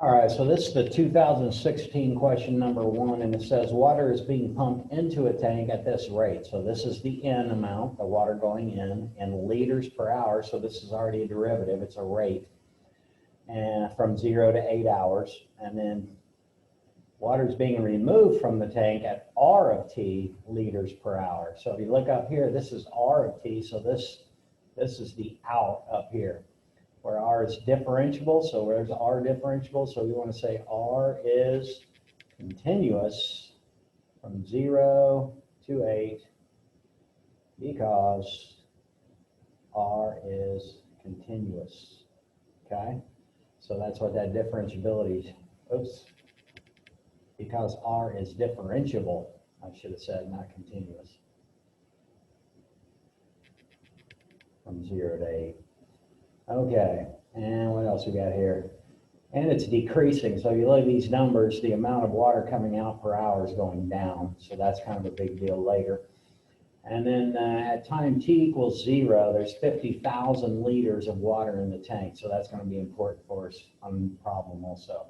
All right, so this is the 2016 question number 1, and it says water is being pumped into a tank at this rate. So this is the N amount, the water going in liters per hour. So this is already a derivative, it's a rate, and from 0 to 8 hours. And then water is being removed from the tank at R of T liters per hour. So if you look up here, this is R of T, so this is the out up here, where R is differentiable. So where's R differentiable? So we want to say R is continuous from 0 to 8 because R is continuous. Okay? So that's what that differentiability, because R is differentiable, I should have said, not continuous, from 0 to 8. Okay, and what else we got here? And it's decreasing. So if you look at these numbers, the amount of water coming out per hour is going down. So that's kind of a big deal later. And then at time t equals 0, there's 50,000 liters of water in the tank. So that's going to be important for us on the problem also.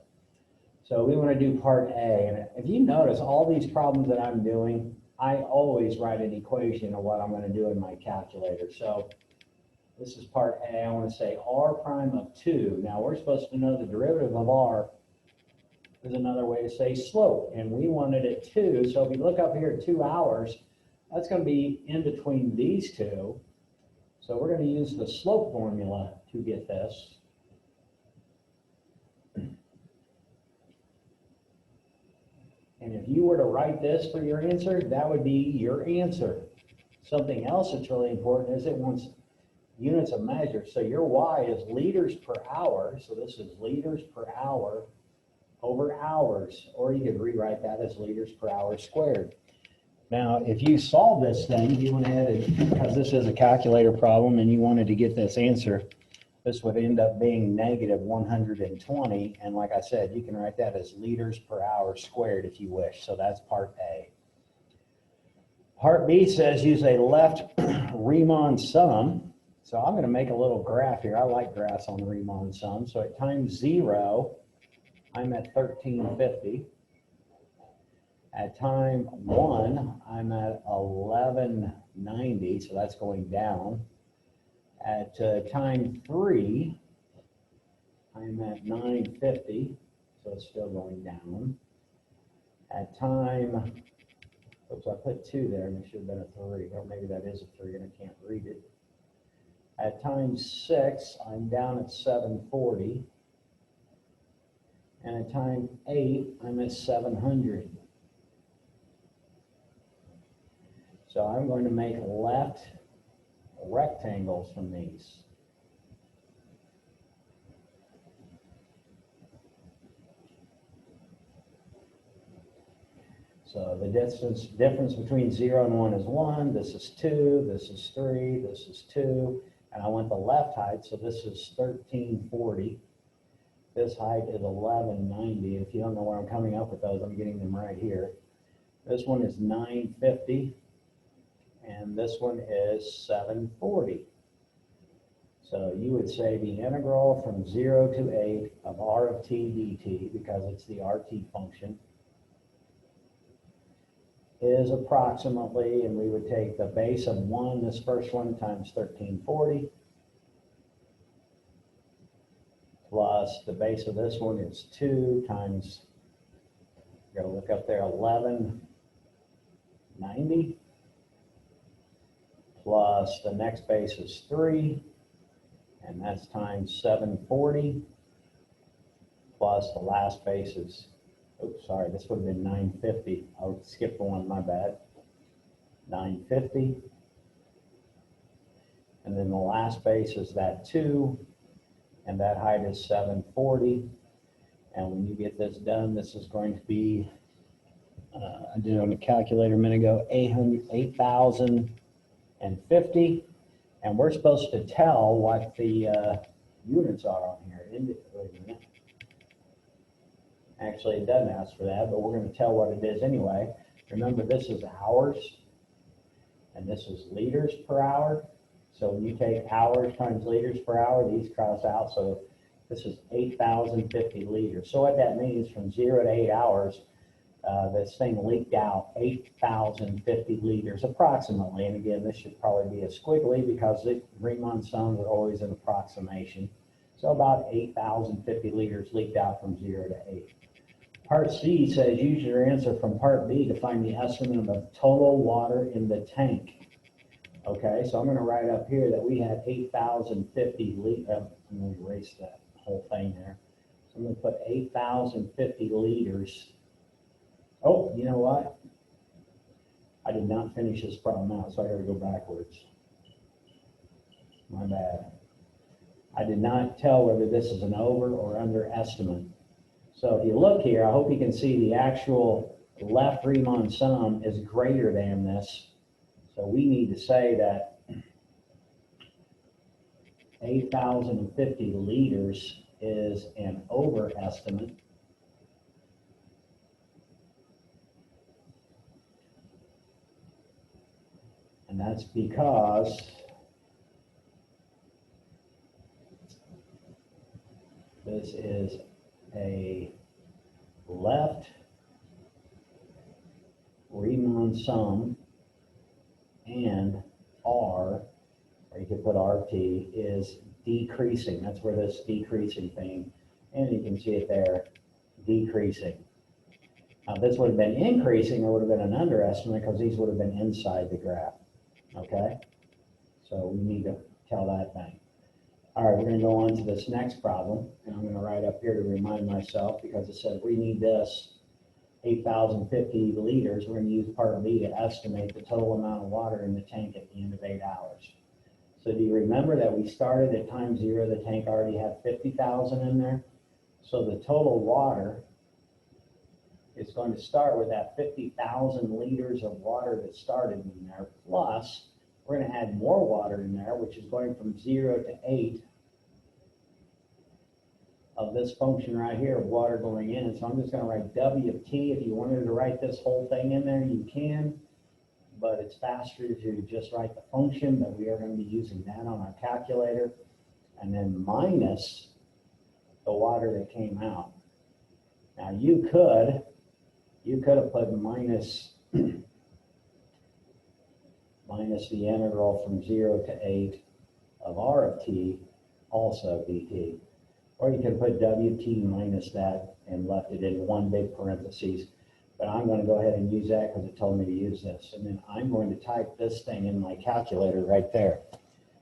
So we want to do part A. And if you notice, all these problems that I'm doing, I always write an equation of what I'm going to do in my calculator. So this is part A. I want to say R prime of 2. Now we're supposed to know the derivative of R is another way to say slope. And we wanted it 2. So if you look up here at 2 hours, that's going to be in between these two. So we're going to use the slope formula to get this. And if you were to write this for your answer, that would be your answer. Something else that's really important is it wants units of measure. So your Y is liters per hour. So this is liters per hour over hours. Or you could rewrite that as liters per hour squared. Now, if you solve this thing, you went ahead and, because this is a calculator problem and you wanted to get this answer, this would end up being negative 120. And like I said, you can write that as liters per hour squared if you wish. So that's part A. Part B says use a left Riemann sum. So I'm going to make a little graph here. I like graphs on Riemann sum. So at time 0, I'm at 1350. At time 1, I'm at 1190, so that's going down. At time 3, I'm at 950, so it's still going down. At time, oops, I put 2 there, and it should have been a 3, or maybe that is a 3, and I can't read it. At time 6, I'm down at 740. And at time 8, I'm at 700. So I'm going to make left rectangles from these. So the difference between 0 and 1 is 1. This is 2. This is 3. This is 2. And I want the left height, so this is 1340. This height is 1190. If you don't know where I'm coming up with those, I'm getting them right here. This one is 950. And this one is 740. So you would say the integral from 0 to 8 of R of t dt, because it's the RT function, is approximately, and we would take the base of 1, this first one, times 1340, plus the base of this one is 2 times, you gotta look up there, 1190. Plus the next base is 3, and that's times 740, plus the last base is, oops, sorry, this would have been 950. I'll skip the one, my bad. 950. And then the last base is that 2, and that height is 740. And when you get this done, this is going to be, I did it on the calculator a minute ago, 8,050, and we're supposed to tell what the units are on here. Wait a minute. Actually, it doesn't ask for that, but we're going to tell what it is anyway. Remember, this is hours, and this is liters per hour. So when you take hours times liters per hour, these cross out. So This is 8,050 liters. So what that means, from 0 to 8 hours, this thing leaked out 8,050 liters approximately. And again, this should probably be a squiggly because the Riemann sums are always an approximation. So about 8,050 liters leaked out from 0 to 8. Part C says use your answer from Part B to find the estimate of the total water in the tank. Okay, so I'm going to write up here that we had 8,050 liters. I'm going to erase that whole thing there. So I'm going to put 8,050 liters. Oh, you know what? I did not finish this problem out, so I got to go backwards. My bad. I did not tell whether this is an over or under estimate. So if you look here, I hope you can see the actual left Riemann sum is greater than this. So we need to say that 8,050 liters is an overestimate. And that's because this is a left Riemann sum, and R, or you could put RT, is decreasing. That's where this decreasing thing, and you can see it there, decreasing. Now this would have been increasing, or would have been an underestimate, because these would have been inside the graph. Okay? So we need to tell that thing. All right, we're going to go on to this next problem, and I'm going to write up here to remind myself, because it said we need this 8,050 liters. We're going to use Part B to estimate the total amount of water in the tank at the end of 8 hours. So do you remember that we started at time 0, the tank already had 50,000 in there? So the total water is going to start with that 50,000 liters of water that started in there, plus we're going to add more water in there, which is going from 0 to 8 of this function right here of water going in. So I'm just going to write W of T. If you wanted to write this whole thing in there, you can, but it's faster to just write the function, but we are going to be using that on our calculator, and then minus the water that came out. Now you could have put minus the integral from 0 to 8 of R of T, also dt. Or you could put WT minus that and left it in one big parentheses. But I'm going to go ahead and use that because it told me to use this. And then I'm going to type this thing in my calculator right there.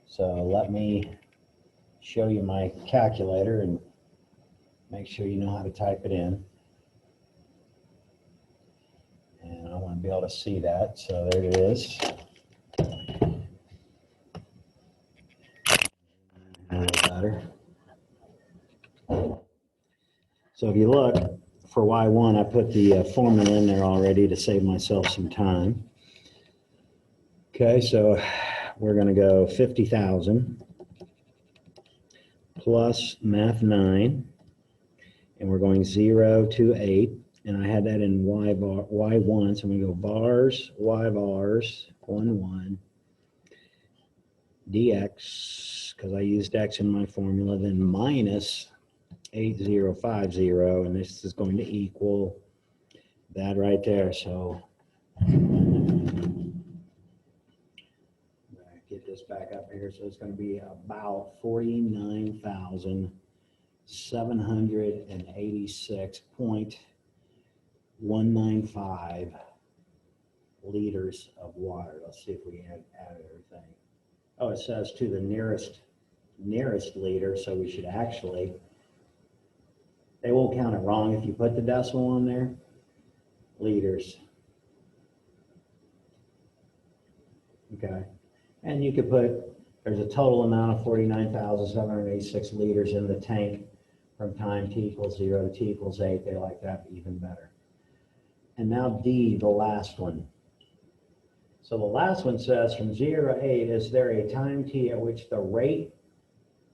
So let me show you my calculator and make sure you know how to type it in. And I want to be able to see that. So there it is. Better. So if you look, for Y1, I put the formula in there already to save myself some time. Okay, so we're going to go 50,000 plus math 9, and we're going 0 to 8, and I had that in Y1, so I'm going to go bars, Y bars, 1, 1, dx, because I used x in my formula, then minus 8050, and this is going to equal that right there. So get this back up here. So it's going to be about 49,786.195 liters of water. Let's see if we add everything. Oh, it says to the nearest liter, so we should actually, they won't count it wrong if you put the decimal on there. Liters. Okay. And you could put, there's a total amount of 49,786 liters in the tank from time t equals 0 to t equals 8. They like that even better. And now D, the last one. So the last one says from 0 to 8, is there a time t at which the rate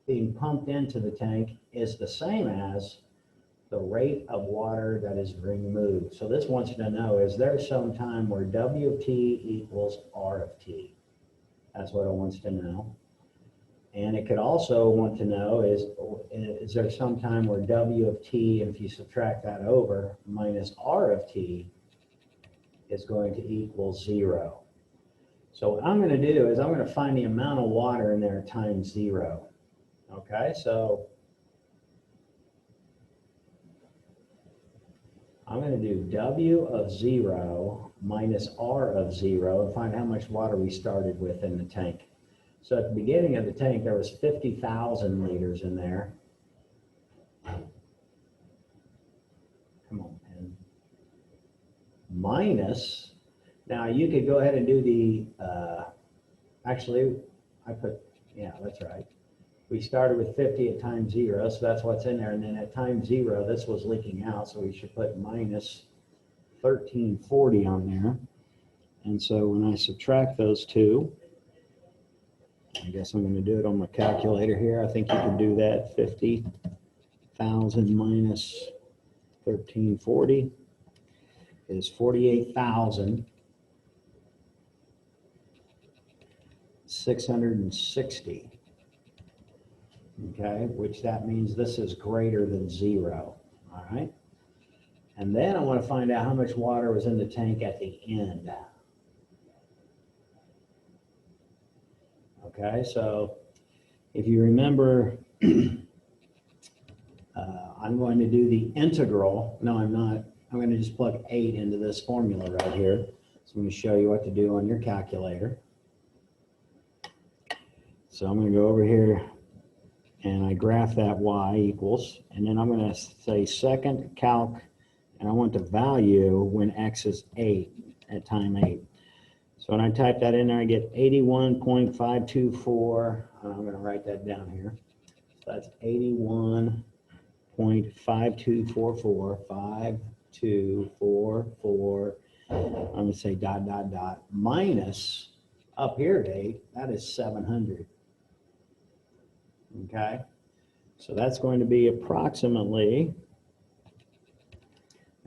being pumped into the tank is the same as the rate of water that is removed? So this wants to know, is there some time where W of T equals R of T? That's what it wants to know. And it could also want to know is there some time where W of t, if you subtract that over, minus R of t is going to equal 0. So what I'm going to do is I'm going to find the amount of water in there times 0. Okay, so I'm going to do W of 0 minus R of 0 and find how much water we started with in the tank. So at the beginning of the tank, there was 50,000 liters in there. Come on, pen. Minus, now you could go ahead and do the, actually, yeah, that's right. We started with 50 at time 0, so that's what's in there. And then at time 0, this was leaking out, so we should put minus 1340 on there. And so when I subtract those two, I guess I'm going to do it on my calculator here. I think you can do that. 50,000 minus 1340 is 48,660. Okay, which that means this is greater than 0. All right. And then I want to find out how much water was in the tank at the end. Okay, so if you remember, I'm going to do the integral. No, I'm not. I'm going to just plug 8 into this formula right here. So I'm going to show you what to do on your calculator. So I'm going to go over here and I graph that y equals, and then I'm going to say second calc, and I want the value when x is 8 at time 8. So when I type that in there, I get 81.524. I'm going to write that down here. So that's 81.5244, 5244. I'm going to say dot, dot, dot, minus up here at 8, that is 700. Okay, so that's going to be approximately,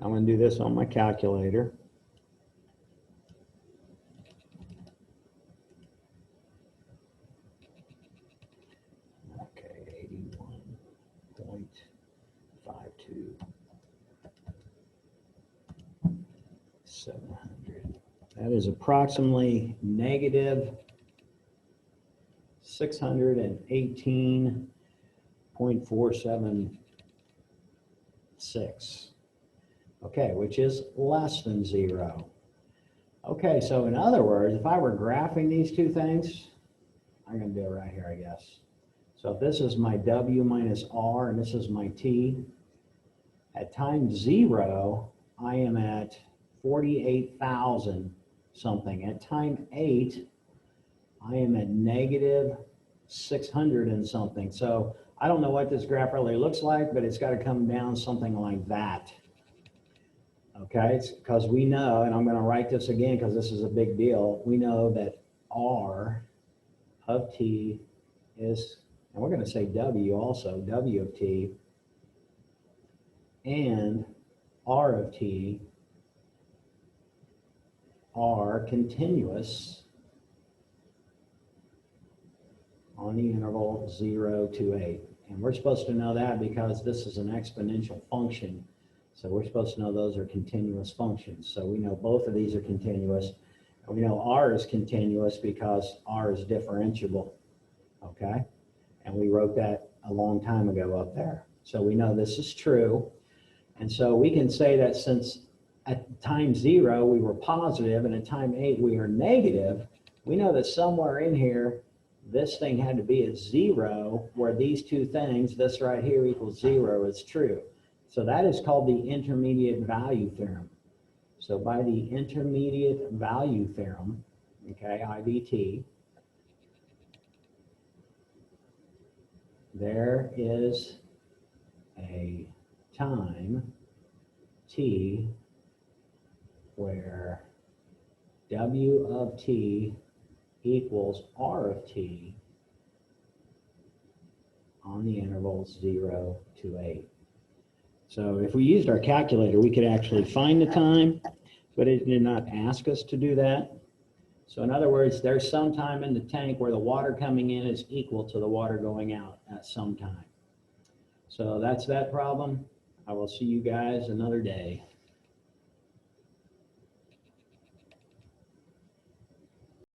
I'm going to do this on my calculator. Okay, 81.52. 700. That is approximately negative 618.476. Okay, which is less than 0. Okay, so in other words, if I were graphing these two things, I'm going to do it right here, I guess. So if this is my W minus R and this is my T, at time 0, I am at 48,000 something. At time 8, I am at negative 600 and something. So I don't know what this graph really looks like, but it's got to come down something like that. Okay, it's because we know, and I'm going to write this again because this is a big deal. We know that R of T is, and we're going to say W also, W of T, and R of T are continuous on the interval 0 to 8. And we're supposed to know that because this is an exponential function. So we're supposed to know those are continuous functions. So we know both of these are continuous. And we know R is continuous because R is differentiable. Okay? And we wrote that a long time ago up there. So we know this is true. And so we can say that since at time 0 we were positive and at time 8 we are negative, we know that somewhere in here this thing had to be at 0 where these two things, this right here equals 0, is true. So that is called the intermediate value theorem. So by the intermediate value theorem, okay, IVT, there is a time t where W of t equals R of t on the intervals 0 to 8. So if we used our calculator, we could actually find the time, but it did not ask us to do that. So in other words, there's some time in the tank where the water coming in is equal to the water going out at some time. So that's that problem. I will see you guys another day.